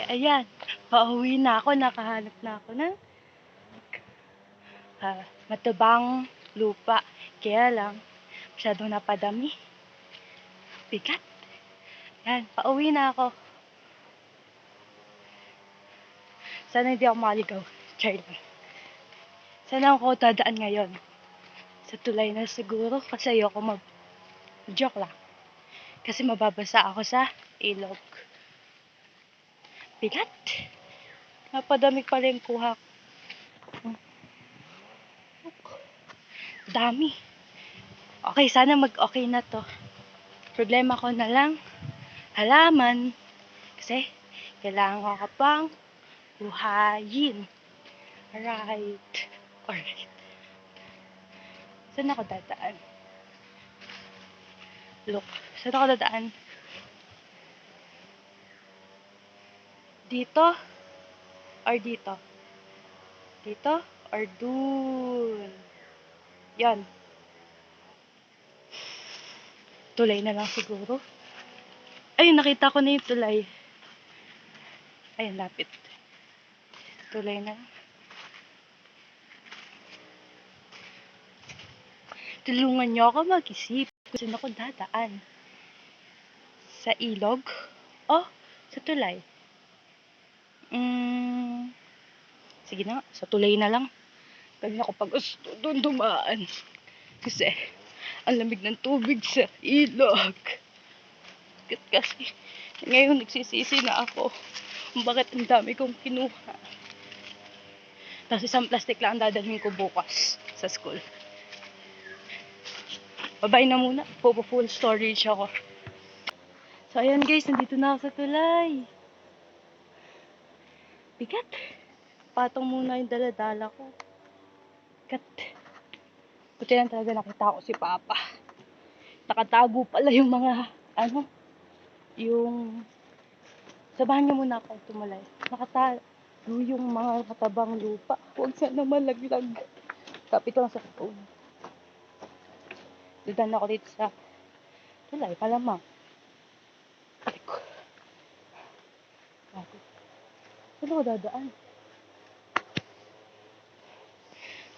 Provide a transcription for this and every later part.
Ayan, pauwi na ako, nakahanap na ako ng matabang lupa. Kaya lang, masyadong napadami. Bigat. Yan, pauwi na ako. Sana hindi ako maligaw. Char lang. Sana ako dadaan ngayon. Sa tulay na siguro kasi ayoko joke lang. Kasi mababasa ako sa ilog. Bigat. Napadami pala yung kuha ko. Dami. Okay, sana mag-okay na to. Problema ko na lang, halaman. Kasi, kailangan ko pang buhayin. Alright. Alright. Saan ako dadaan? Look, saan ako dadaan? Dito? Or dito? Dito? Or dun? Yan. Tulay na lang siguro. Ayun, nakita ko na yung tulay. Ayun, lapit. Tulay na. Tulungan niyo ako mag-isip. Saan ako dadaan? Sa ilog? O sa tulay? Sige na, sa tulay na lang. Ganyan ako pag gusto doon dumaan. Kasi, ang lamig ng tubig sa ilog. Kasi, ngayon nagsisisi na ako. Bakit ang dami kong kinuha. Tapos isang plastic lang ang dadalhin ko bukas sa school. Bye-bye na muna. Full storage ako. So, ayan guys, nandito na ako sa tulay. Bigat. Patong muna yung daladala ko. Bigat. Buti lang talaga nakita ko si Papa. Nakatago pala yung mga, yung, sabahan niyo muna ako tumulay. Nakatago yung mga katabang lupa. Huwag sana malaglag. Kapit lang sa phone. Didan ako dito sa tulay, palamang. Aliko. Saan ako dadaan?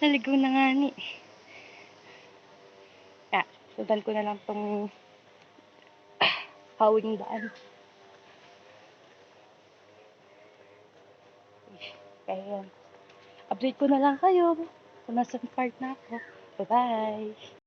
Naligaw na nga ni. Sundan ko na lang tong hawing daan. Kaya yan. Update ko na lang kayo kung nasa part na ako. Bye-bye!